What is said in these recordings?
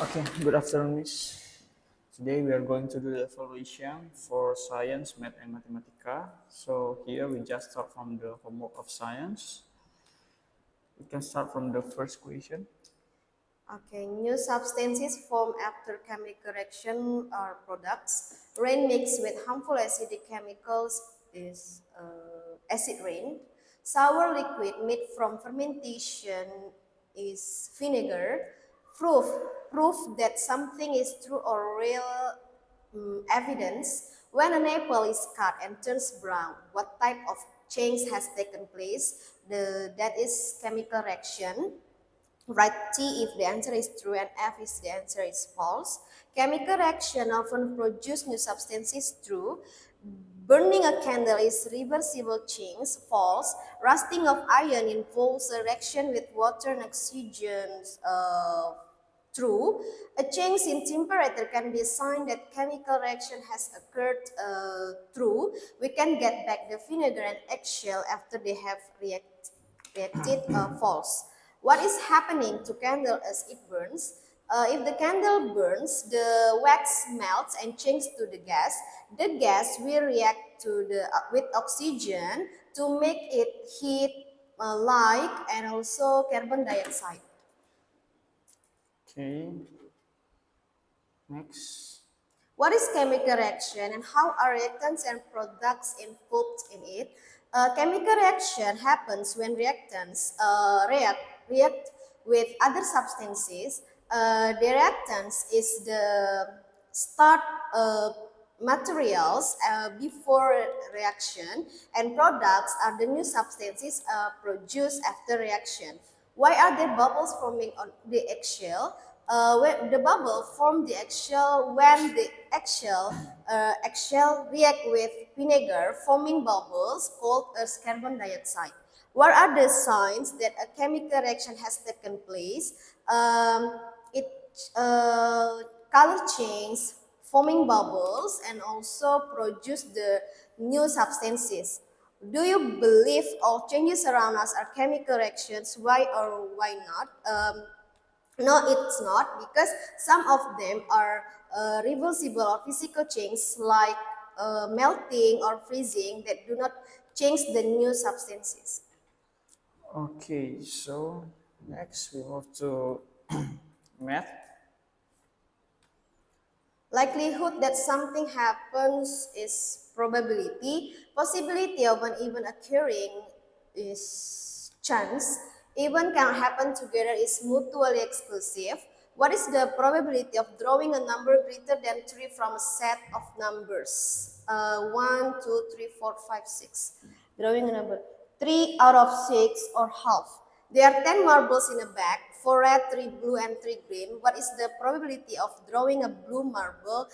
Okay, good afternoon, Miss. Today we are going to do the evaluation for science, math, and mathematica. So here we just start from the homework of science. We can start from the first question. Okay, new substances formed after chemical reaction are products. Rain mixed with harmful acidic chemicals is acid rain. Sour liquid made from fermentation is vinegar. Proof proof that something is true or real evidence. When an apple is cut and turns brown, what type of change has taken place? That is chemical reaction. Write T if the answer is true and F if the answer is false. Chemical reaction often produce new substances. True. Burning a candle is reversible change. False. Rusting of iron involves a reaction with water and oxygen. True. A change in temperature can be a sign that chemical reaction has occurred. True. We can get back the vinegar and eggshell after they have reacted. False. What is happening to candle as it burns? If the candle burns, the wax melts and changes to the gas. The gas will react to with oxygen to make it heat, light, and also carbon dioxide. Okay, next. What is chemical reaction and how are reactants and products involved in it? Chemical reaction happens when reactants react with other substances. The reactants is the start materials before reaction, and products are the new substances produced after reaction. Why are there bubbles forming on the eggshell? When the bubble form the eggshell when the eggshell react with vinegar, forming bubbles called as carbon dioxide. What are the signs that a chemical reaction has taken place? It color change, forming bubbles, and also produce the new substances. Do you believe all changes around us are chemical reactions? Why or why not? No, it's not, because some of them are reversible or physical changes like melting or freezing that do not change the new substances. Okay, so next we move to math. Likelihood that something happens is probability. Possibility of an event occurring is chance. Event can happen together is mutually exclusive. What is the probability of drawing a number greater than 3 from a set of numbers? 1, 2, 3, 4, 5, 6. Drawing a number 3 out of 6 or half. There are 10 marbles in a bag, 4 red, 3 blue, and 3 green. What is the probability of drawing a blue marble?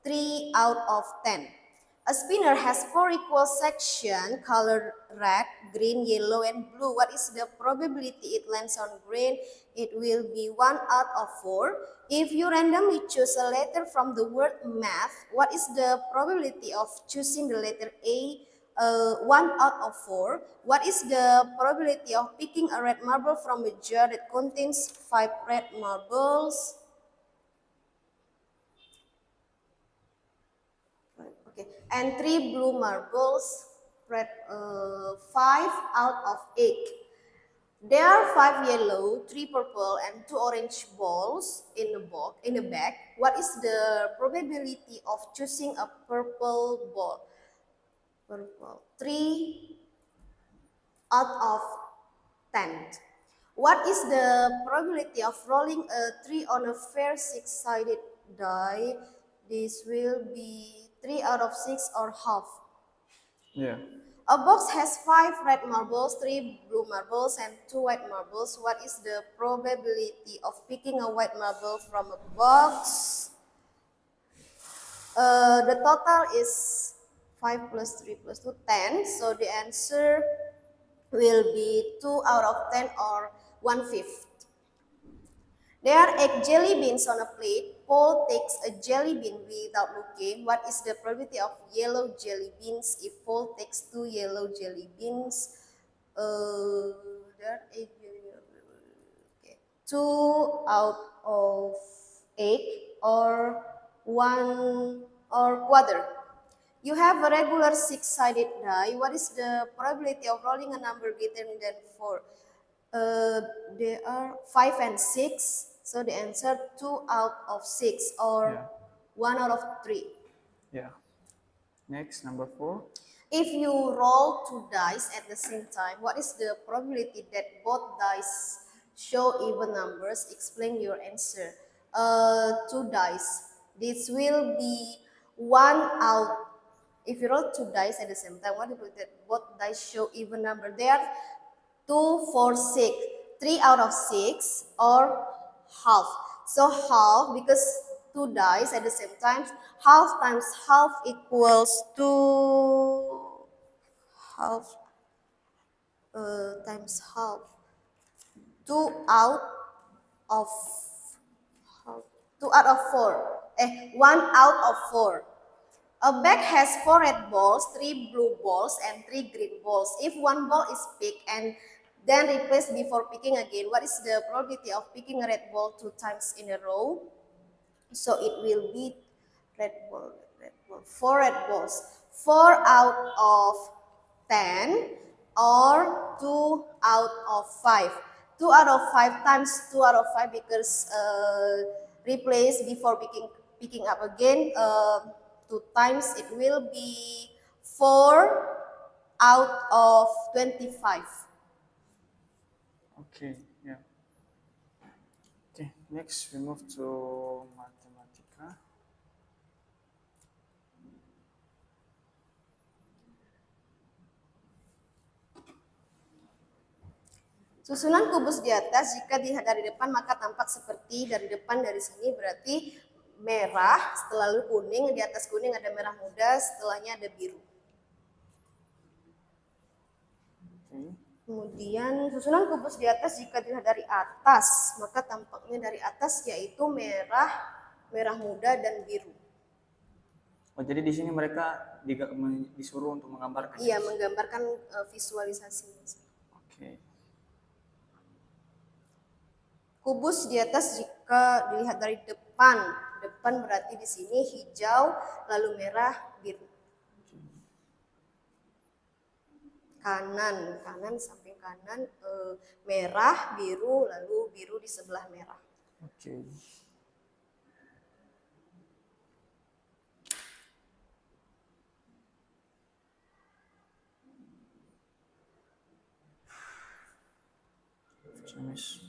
3 out of 10. A spinner has 4 equal sections, colored red, green, yellow, and blue. What is the probability it lands on green? It will be 1 out of 4. If you randomly choose a letter from the word math, what is the probability of choosing the letter A? 1 out of 4. What is the probability of picking a red marble from a jar that contains 5 red marbles? Okay, and 3 blue marbles, red 5 out of 8. There are 5 yellow, 3 purple, and 2 orange balls in the box in the bag. What is the probability of choosing a purple ball? Purple 3 out of 10. What is the probability of rolling a 3 on a fair 6-sided die? This will be 3 out of 6 or half. Yeah. A box has 5 red marbles, 3 blue marbles, and 2 white marbles. What is the probability of picking a white marble from a box? The total is 5 plus 3 plus 2, 10. So the answer will be 2 out of 10 or 1/5. There are 8 jelly beans on a plate. Paul takes a jelly bean without looking. What is the probability of yellow jelly beans if Paul takes 2 yellow jelly beans? There are 8 jelly beans. Okay. 2 out of egg, or one or quarter. You have a regular six-sided die. What is the probability of rolling a number greater than 4? There are 5 and 6. So the answer 2 out of 6 or Yeah. 1 out of 3. Yeah. Next, number 4. If you roll 2 dice at the same time, what is the probability that both dice show even numbers? Explain your answer. 2 dice. This will be 1 out. If you roll 2 dice at the same time, what is the probability that both dice show even number? They are 2, 4, 6. 3 out of 6 or half. So half, because 2 dice at the same time, half times half equals to half times half. 2 out of half. 2 out of 4. 1 out of 4. A bag has 4 red balls, 3 blue balls, and 3 green balls. If one ball is picked and then replaced before picking again, what is the probability of picking a red ball 2 times in a row? So it will be red ball, 4 red balls. 4 out of 10 or 2 out of 5. 2 out of 5 times 2 out of 5 because replace before picking up again 2 times, it will be 4 out of 25. Okay, yeah. Okay, next we move to Mathematica. Susunan kubus di atas jika dilihat dari depan maka tampak seperti dari depan, dari sini berarti merah, setelah lalu kuning, di atas kuning ada merah muda, setelahnya ada biru. Okay. Kemudian susunan kubus di atas jika dilihat dari atas maka tampaknya dari atas yaitu merah, merah muda dan biru. Oh, jadi di sini mereka disuruh untuk menggambarkan. Iya, menggambarkan visualisasi. Oke. Kubus di atas jika dilihat dari depan, depan berarti di sini hijau, lalu merah, biru. Kanan, kanan samping kanan merah, biru, lalu biru di sebelah merah. Oke. Jenis.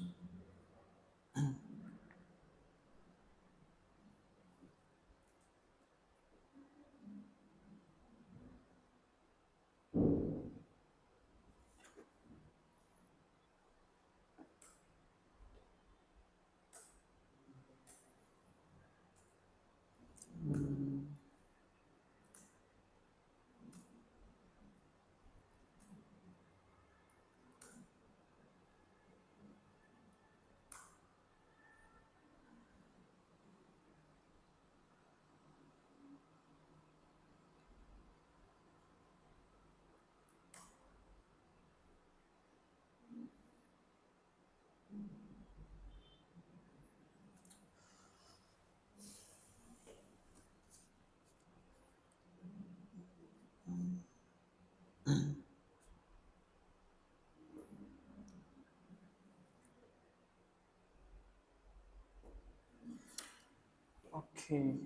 Okay,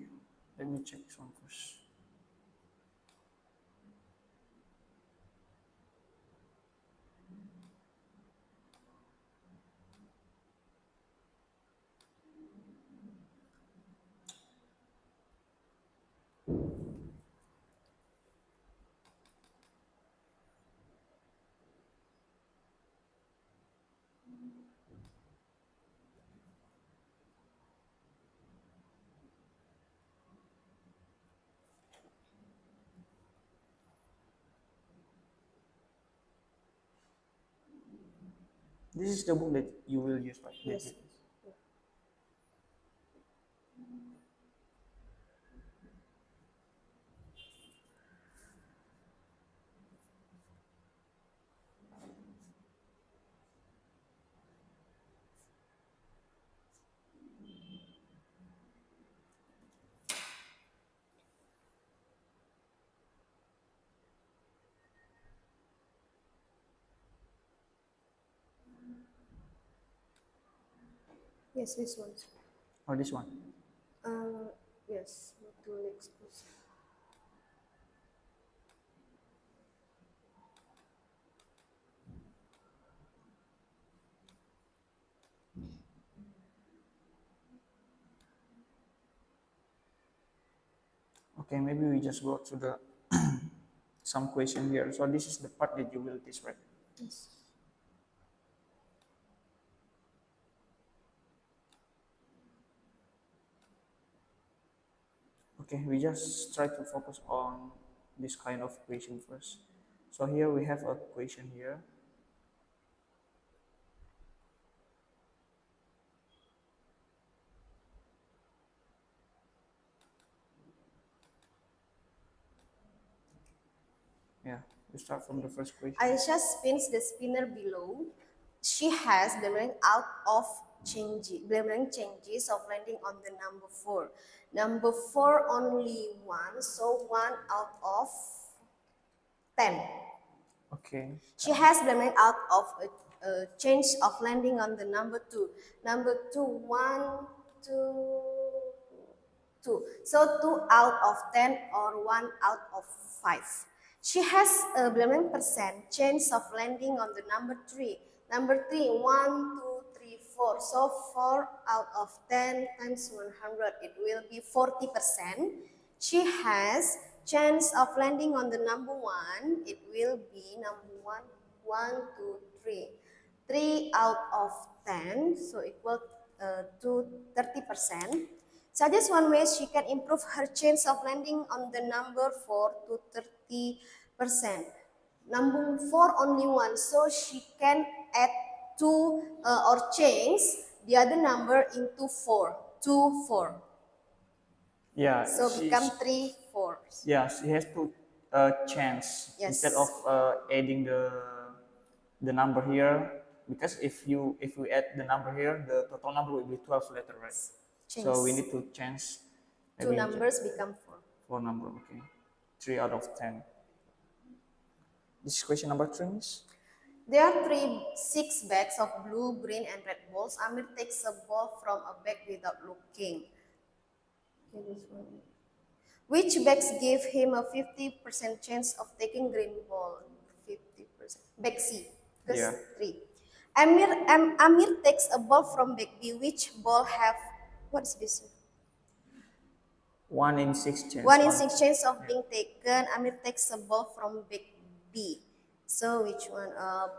let me check this one first. This is the book that you will use, right? Yes. Yes, this one. Or this one? Yes, mutually exclusive. Okay, maybe we just go to the some question here. So this is the part that you will teach, right? Yes. Okay, we just try to focus on this kind of question first. So here we have a question here. Yeah, we start from the first question. Aisha spins the spinner below. She has the out of changes of landing on the number 4. Number 4 only 1, so 1 out of 10. Okay. She has the out of a change of landing on the number 2. Number 2, 1, 2, 2. So 2 out of 10 or 1 out of 5. She has a percent chance of landing on the number 3. Number 3, 1, 2, 3, 4. So 4 out of 10 times 100, it will be 40%. She has chance of landing on the number 1. It will be number 1, 1, 2, 3. 3 out of 10, so equal to 30%. Suggest one way she can improve her chance of landing on the number 4 to 30%. Number 4 only 1, so she can add 2 or change the other number into 4. 2, 4. Yeah, So become 3, 4. yeah, she has to chance Yes. instead of adding the number here, because if we add the number here, the total number will be 12 later, right? So we need to change 2 numbers become 4. 4 number. Okay, 3 out of 10. This is question number 3, Miss. There are 6 bags of blue, green, and red balls. Amir takes a ball from a bag without looking. Okay, this one. Which bags give him a 50% chance of taking green ball? 50%. Bag C, because Yeah. 3. Amir takes a ball from bag B. Which ball have, what is this? 1 in 6 chance. 1 in 6 chance of being taken. Amir takes a ball from bag B. So which one?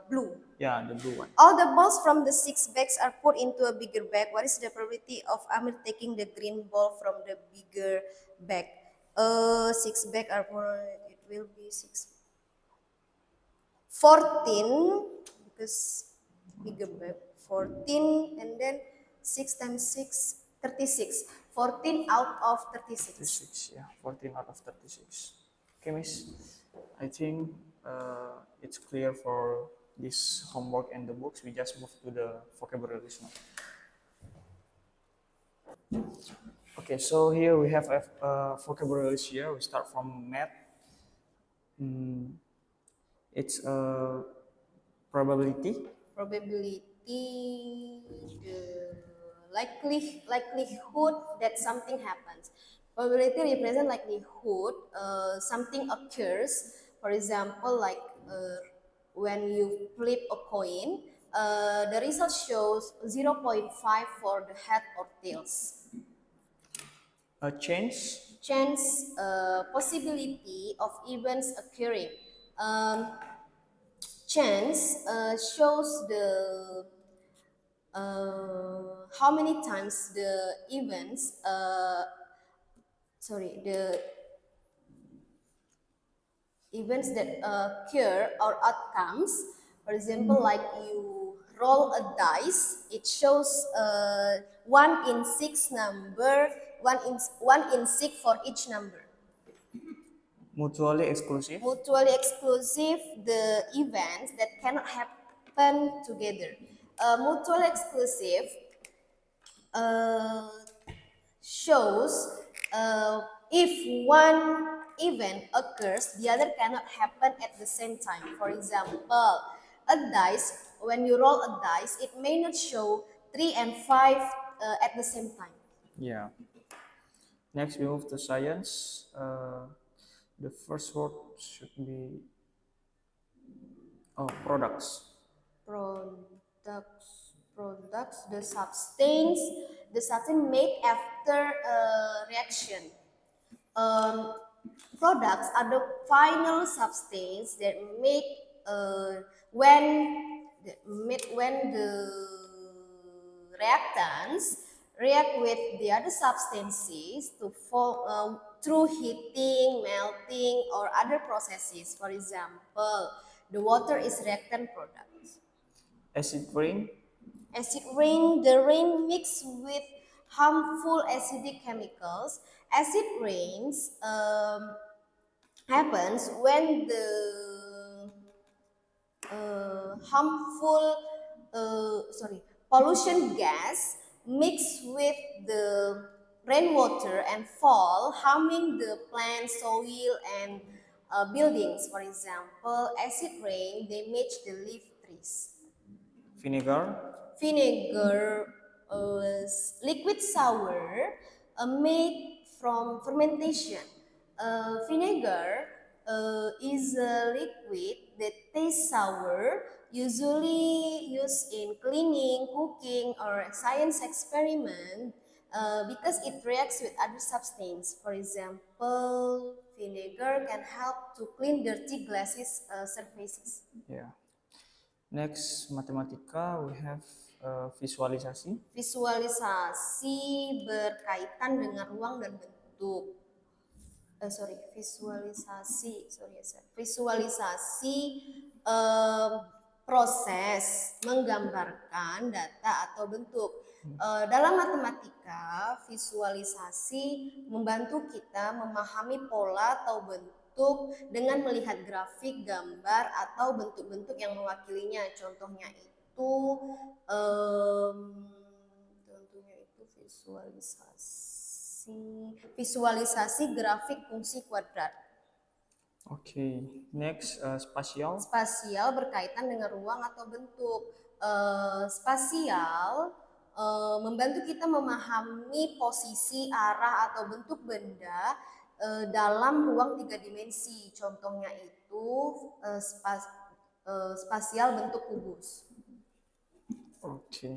Blue. Yeah, the blue one. All the balls from the 6 bags are put into a bigger bag. What is the probability of Amir taking the green ball from the bigger bag? 6 bags are put. It will be 6. 14, because bigger bag. 14, and then 6 times 6, 36. 14 out of 36. 36, yeah, 14 out of 36. Okay, Miss. I think it's clear for this homework and the books. We just move to the vocabularies now. Okay, so here we have vocabularies here. We start from math. It's a probability. Probability, the likelihood that something happens. Probability represent likelihood something occurs. For example, like when you flip a coin, the result shows 0.5 for the head or tails. A chance. Chance, possibility of events occurring. Chance shows the how many times the events the events that occur or outcomes. For example, like you roll a dice, it shows 1 in 6 number, 1 in 6 for each number. Mutually exclusive. Mutually exclusive, the events that cannot happen together. Mutually exclusive shows if one event occurs, the other cannot happen at the same time. For example, a dice, when you roll a dice, it may not show 3 and 5 at the same time. Yeah. Next, we move to science. The first word should be products. Products, the substance made after a reaction. Products are the final substance that make when the reactants react with the other substances to form through heating, melting, or other processes. For example, the water is reactant product. Acid rain. Acid rain, the rain mixed with harmful acidic chemicals. Acid rains happens when the harmful pollution gas mix with the rainwater and fall, harming the plant, soil, and buildings. For example, acid rain damage the leaf trees. Vinegar. Vinegar, liquid sour made from fermentation. Vinegar is a liquid that tastes sour, usually used in cleaning, cooking, or science experiment because it reacts with other substance. For example, vinegar can help to clean dirty glasses surfaces. Yeah. Next, matematika, we have visualisasi. Visualisasi berkaitan dengan ruang dan bentuk. Visualisasi proses menggambarkan data atau bentuk. Dalam matematika, visualisasi membantu kita memahami pola atau bentuk dengan melihat grafik, gambar, atau bentuk-bentuk yang mewakilinya. Contohnya itu visualisasi grafik fungsi kuadrat. Okay, next spasial. Spasial berkaitan dengan ruang atau bentuk. Spasial membantu kita memahami posisi, arah, atau bentuk benda dalam ruang 3 dimensi. Contohnya itu spasial bentuk kubus. Okay.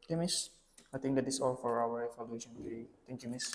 Okay, Miss. I think that is all for our evaluation today. Thank you, Miss.